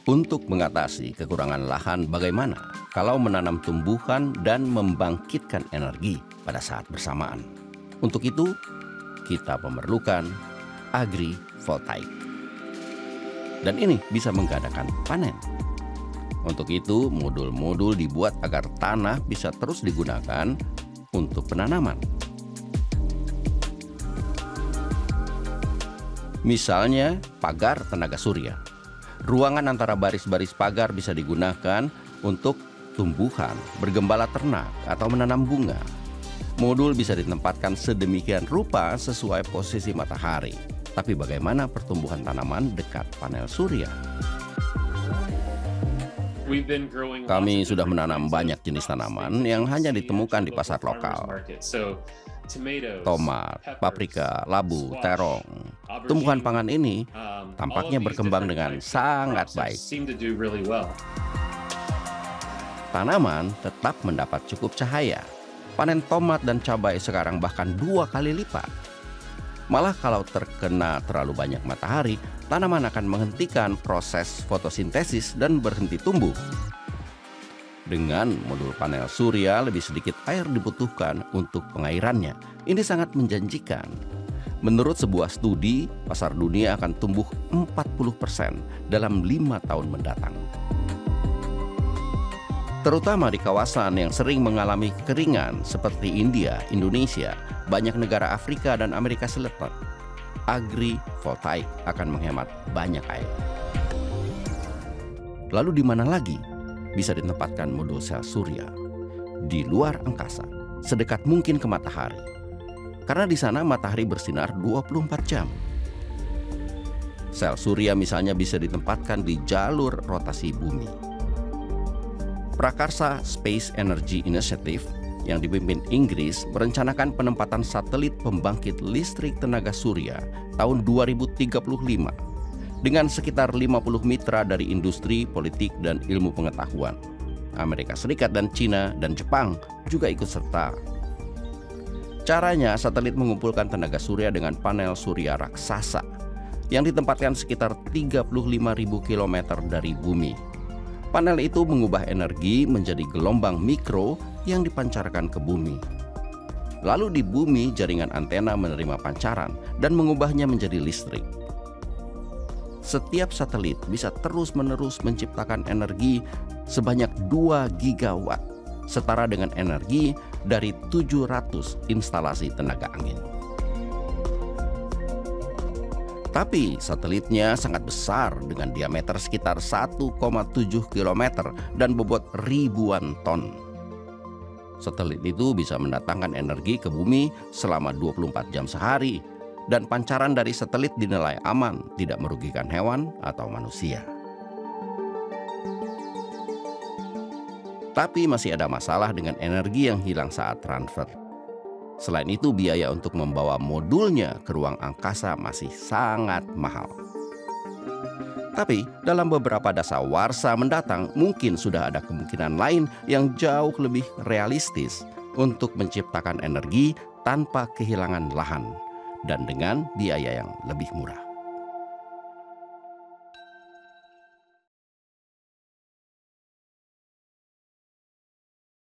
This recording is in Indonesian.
Untuk mengatasi kekurangan lahan, bagaimana kalau menanam tumbuhan dan membangkitkan energi pada saat bersamaan? Untuk itu, kita memerlukan agrivoltaik. Dan ini bisa menggandakan panen. Untuk itu, modul-modul dibuat agar tanah bisa terus digunakan untuk penanaman. Misalnya, pagar tenaga surya. Ruangan antara baris-baris pagar bisa digunakan untuk tumbuhan, bergembala ternak, atau menanam bunga. Modul bisa ditempatkan sedemikian rupa sesuai posisi matahari. Tapi bagaimana pertumbuhan tanaman dekat panel surya? Kami sudah menanam banyak jenis tanaman yang hanya ditemukan di pasar lokal. Tomat, paprika, labu, terong. Tumbuhan pangan ini tampaknya berkembang dengan sangat baik. Tanaman tetap mendapat cukup cahaya. Panen tomat dan cabai sekarang bahkan 2 kali lipat. Malah kalau terkena terlalu banyak matahari, tanaman akan menghentikan proses fotosintesis dan berhenti tumbuh. Dengan modul panel surya, lebih sedikit air dibutuhkan untuk pengairannya. Ini sangat menjanjikan. Menurut sebuah studi, pasar dunia akan tumbuh 40% dalam 5 tahun mendatang. Terutama di kawasan yang sering mengalami kekeringan seperti India, Indonesia, banyak negara Afrika dan Amerika Selatan. Agrivoltaik akan menghemat banyak air. Lalu di mana lagi bisa ditempatkan modul sel surya? Di luar angkasa, sedekat mungkin ke matahari. Karena di sana matahari bersinar 24 jam. Sel surya misalnya bisa ditempatkan di jalur rotasi bumi. Prakarsa Space Energy Initiative yang dipimpin Inggris merencanakan penempatan satelit pembangkit listrik tenaga surya tahun 2035 dengan sekitar 50 mitra dari industri, politik, dan ilmu pengetahuan. Amerika Serikat dan Cina dan Jepang juga ikut serta. Caranya, satelit mengumpulkan tenaga surya dengan panel surya raksasa yang ditempatkan sekitar 35.000 km dari bumi. Panel itu mengubah energi menjadi gelombang mikro yang dipancarkan ke bumi. Lalu di bumi, jaringan antena menerima pancaran dan mengubahnya menjadi listrik. Setiap satelit bisa terus-menerus menciptakan energi sebanyak 2 gigawatt, setara dengan energi dari 700 instalasi tenaga angin. Tapi satelitnya sangat besar dengan diameter sekitar 1,7 km dan bobot ribuan ton. Satelit itu bisa mendatangkan energi ke bumi selama 24 jam sehari, dan pancaran dari satelit dinilai aman, tidak merugikan hewan atau manusia. Tapi masih ada masalah dengan energi yang hilang saat transfer. Selain itu, biaya untuk membawa modulnya ke ruang angkasa masih sangat mahal. Tapi dalam beberapa dasawarsa mendatang, mungkin sudah ada kemungkinan lain yang jauh lebih realistis untuk menciptakan energi tanpa kehilangan lahan dan dengan biaya yang lebih murah.